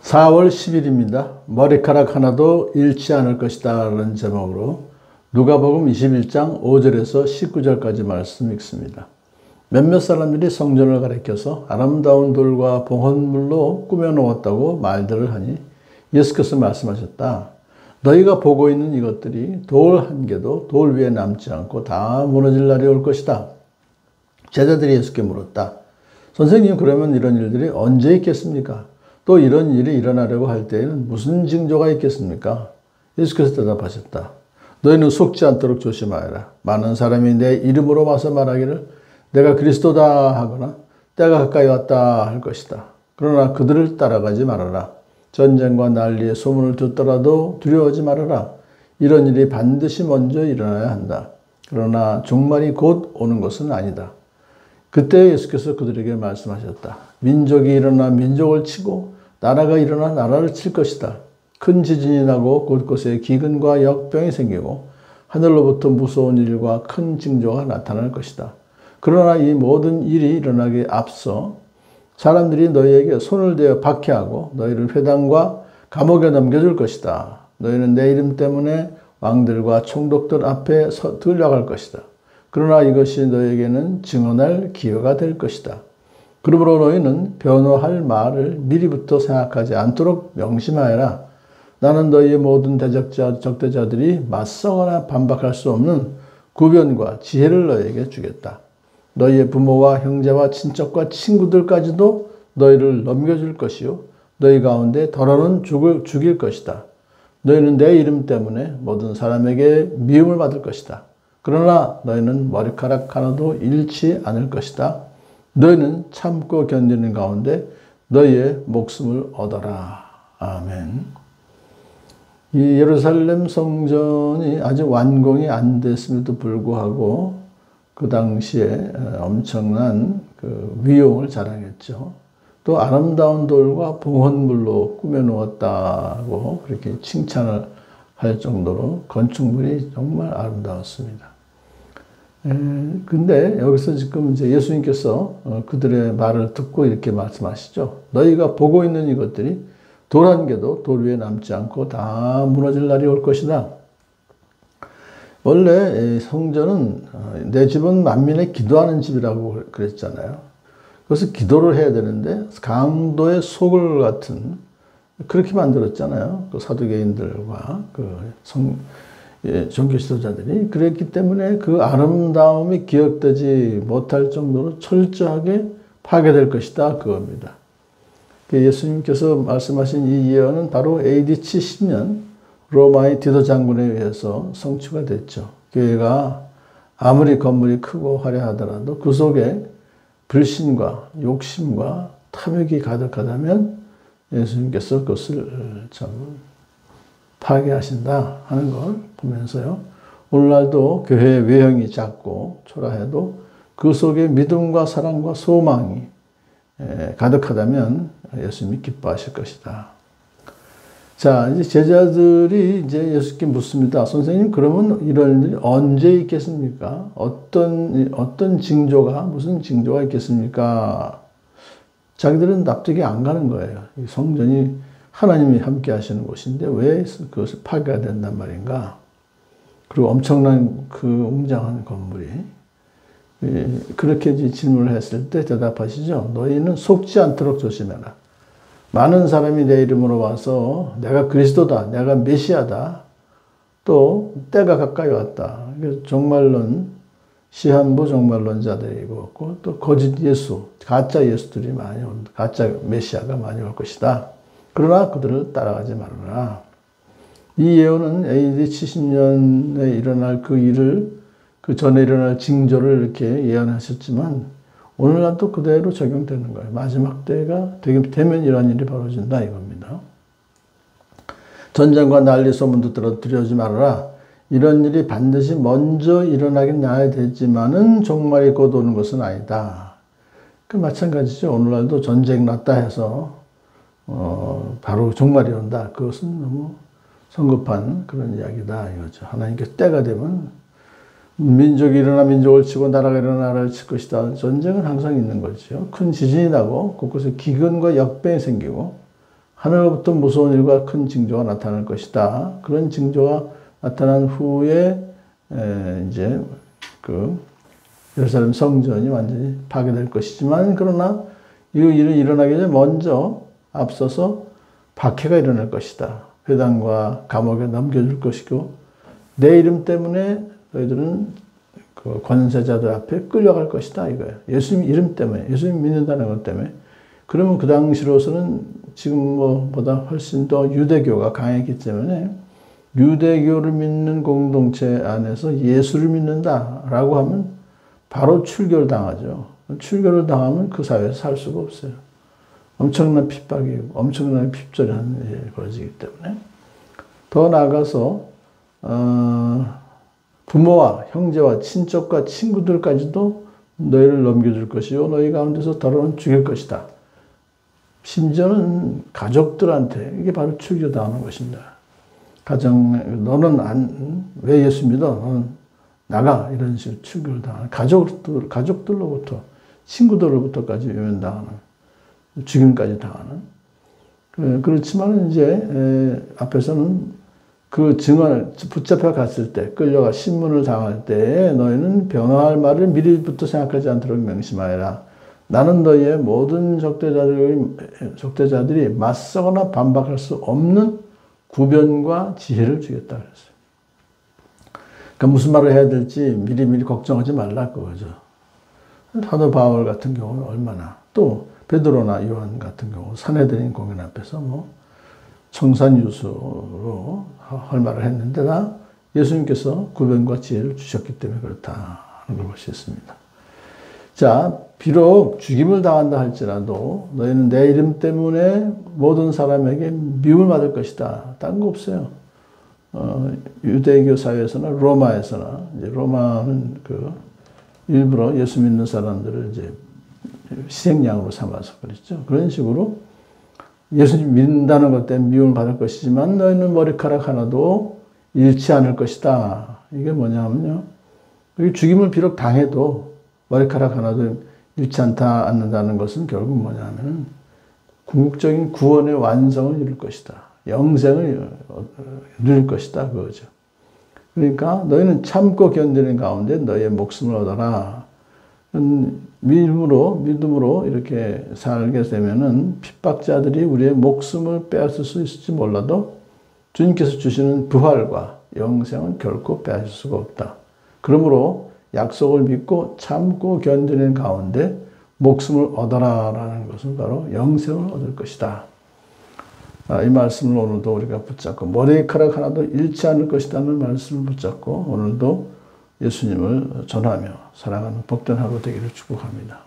4월 10일입니다. 머리카락 하나도 잃지 않을 것이다 라는 제목으로 누가복음 21장 5절에서 19절까지 말씀 읽습니다. 몇몇 사람들이 성전을 가리켜서 아름다운 돌과 봉헌물로 꾸며놓았다고 말들을 하니 예수께서 말씀하셨다. 너희가 보고 있는 이것들이 돌 한 개도 돌 위에 남지 않고 다 무너질 날이 올 것이다. 제자들이 예수께 물었다. 선생님, 그러면 이런 일들이 언제 있겠습니까? 또 이런 일이 일어나려고 할 때에는 무슨 징조가 있겠습니까? 예수께서 대답하셨다. 너희는 속지 않도록 조심하여라. 많은 사람이 내 이름으로 와서 말하기를 내가 그리스도다 하거나 때가 가까이 왔다 할 것이다. 그러나 그들을 따라가지 말아라. 전쟁과 난리의 소문을 듣더라도 두려워하지 말아라. 이런 일이 반드시 먼저 일어나야 한다. 그러나 종말이 곧 오는 것은 아니다. 그때 예수께서 그들에게 말씀하셨다. 민족이 일어나 민족을 치고 나라가 일어나 나라를 칠 것이다. 큰 지진이 나고 곳곳에 기근과 역병이 생기고 하늘로부터 무서운 일과 큰 징조가 나타날 것이다. 그러나 이 모든 일이 일어나기에 앞서 사람들이 너희에게 손을 대어 박해하고 너희를 회당과 감옥에 넘겨줄 것이다. 너희는 내 이름 때문에 왕들과 총독들 앞에 들려갈 것이다. 그러나 이것이 너희에게는 증언할 기회가 될 것이다. 그러므로 너희는 변호할 말을 미리부터 생각하지 않도록 명심하여라. 나는 너희의 모든 적대자들이 맞서거나 반박할 수 없는 구변과 지혜를 너희에게 주겠다. 너희의 부모와 형제와 친척과 친구들까지도 너희를 넘겨줄 것이요. 너희 가운데 더러는 죽일 것이다. 너희는 내 이름 때문에 모든 사람에게 미움을 받을 것이다. 그러나 너희는 머리카락 하나도 잃지 않을 것이다. 너희는 참고 견디는 가운데 너희의 목숨을 얻어라. 아멘. 이 예루살렘 성전이 아직 완공이 안 됐음에도 불구하고 그 당시에 엄청난 그 위용을 자랑했죠. 또 아름다운 돌과 봉헌물로 꾸며놓았다고 그렇게 칭찬을 할 정도로 건축물이 정말 아름다웠습니다. 근데 여기서 지금 이제 예수님께서 그들의 말을 듣고 이렇게 말씀하시죠. 너희가 보고 있는 이것들이 돌 한 개도 돌 위에 남지 않고 다 무너질 날이 올 것이다. 원래 성전은 내 집은 만민의 기도하는 집이라고 그랬잖아요. 그래서 기도를 해야 되는데 강도의 소굴 같은 그렇게 만들었잖아요. 그 사두개인들과 종교 지도자들이 그랬기 때문에 그 아름다움이 기억되지 못할 정도로 철저하게 파괴될 것이다 그겁니다. 예수님께서 말씀하신 이 예언은 바로 AD 70년 로마의 디도 장군에 의해서 성취가 됐죠. 교회가 아무리 건물이 크고 화려하더라도 그 속에 불신과 욕심과 탐욕이 가득하다면 예수님께서 그것을 참 파괴하신다 하는 걸 보면서요. 오늘날도 교회의 외형이 작고 초라해도 그 속에 믿음과 사랑과 소망이 가득하다면 예수님이 기뻐하실 것이다. 자, 이제 제자들이 이제 예수께 묻습니다. 선생님, 그러면 이런 일이 언제 있겠습니까? 어떤 징조가, 무슨 징조가 있겠습니까? 자기들은 납득이 안 가는 거예요. 이 성전이 하나님이 함께 하시는 곳인데 왜 그것을 파괴가 된단 말인가? 그리고 엄청난 그 웅장한 건물이 그렇게 질문을 했을 때 대답하시죠. 너희는 속지 않도록 조심해라. 많은 사람이 내 이름으로 와서 내가 그리스도다, 내가 메시아다, 또 때가 가까이 왔다. 종말론, 시한부 종말론자들이고 또 거짓 예수, 가짜 예수들이 많이 온다. 가짜 메시아가 많이 올 것이다. 그러나 그들을 따라가지 말아라. 이 예언은 AD 70년에 일어날 그 일을 그 전에 일어날 징조를 이렇게 예언하셨지만 오늘날도 그대로 적용되는 거예요. 마지막 때가 되면 이런 일이 벌어진다 이겁니다. 전쟁과 난리 소문도 들어 두려워하지 말아라. 이런 일이 반드시 먼저 일어나긴 나야 되지만은 종말이 곧 오는 것은 아니다. 그 마찬가지죠. 오늘날도 전쟁 났다 해서 바로 종말이 온다. 그것은 너무 성급한 그런 이야기다 이거죠. 하나님께서 때가 되면 민족이 일어나 민족을 치고 나라가 일어나 나라를 칠 것이다. 전쟁은 항상 있는 거죠. 큰 지진이 나고 곳곳에 기근과 역병이 생기고 하늘로부터 무서운 일과 큰 징조가 나타날 것이다. 그런 징조가 나타난 후에 이제 그 예루살렘 성전이 완전히 파괴될 것이지만, 그러나 이 일이 일어나기 전에 먼저 앞서서 박해가 일어날 것이다. 회당과 감옥에 넘겨줄 것이고, 내 이름 때문에 너희들은 그 권세자들 앞에 끌려갈 것이다 이거예요. 예수님 이름 때문에, 예수님 믿는다는 것 때문에. 그러면 그 당시로서는 지금 뭐보다 훨씬 더 유대교가 강했기 때문에, 유대교를 믿는 공동체 안에서 예수를 믿는다라고 하면 바로 출교를 당하죠. 출교를 당하면 그 사회에서 살 수가 없어요. 엄청난 핍박이, 엄청난 핍절이 하는 일이 벌어지기 때문에. 더 나아가서 부모와 형제와 친척과 친구들까지도 너희를 넘겨줄 것이요 너희 가운데서 더러운 죽일 것이다. 심지어는 가족들한테, 이게 바로 출교당하는 것입니다. 너는 왜 예수 믿어? 너는 나가. 이런 식으로 출교를 당하는, 가족들로부터, 친구들로부터까지 외면당하는, 죽임까지 당하는. 그렇지만 이제 앞에서는 그 증언을 붙잡혀 갔을 때, 끌려가 신문을 당할 때 너희는 변호할 말을 미리부터 생각하지 않도록 명심하여라. 나는 너희의 모든 적대자들이 맞서거나 반박할 수 없는 구변과 지혜를 주겠다 그랬어요. 그러니까 무슨 말을 해야 될지 미리 걱정하지 말라 그거죠. 사도 바울 같은 경우는 얼마나, 또 베드로나 요한 같은 경우 산헤드린 공연 앞에서 뭐 청산유수로 할 말을 했는데 다 예수님께서 구변과 지혜를 주셨기 때문에 그렇다는 걸 볼 수 있습니다. 자, 비록 죽임을 당한다 할지라도 너희는 내 이름 때문에 모든 사람에게 미움을 받을 것이다. 딴 거 없어요. 유대교 사회에서나 로마에서나, 이제 로마는 그 일부러 예수 믿는 사람들을 이제 희생양으로 삼아서 그랬죠. 그런 식으로 예수님 믿는다는 것 때문에 미움을 받을 것이지만 너희는 머리카락 하나도 잃지 않을 것이다. 이게 뭐냐면요. 죽임을 비록 당해도 머리카락 하나도 잃지 않는다는 것은 결국 뭐냐면 궁극적인 구원의 완성을 이룰 것이다. 영생을 누릴 것이다. 그거죠. 그러니까 너희는 참고 견디는 가운데 너희의 목숨을 얻어라. 믿음으로 이렇게 살게 되면은 핍박자들이 우리의 목숨을 빼앗을 수 있을지 몰라도 주님께서 주시는 부활과 영생은 결코 빼앗을 수가 없다. 그러므로 약속을 믿고 참고 견디는 가운데 목숨을 얻어라라는 것은 바로 영생을 얻을 것이다. 이 말씀을 오늘도 우리가 붙잡고 머리카락 하나도 잃지 않을 것이라는 말씀을 붙잡고 오늘도 예수님을 전하며 살아가는 복된 하루 되기를 축복합니다.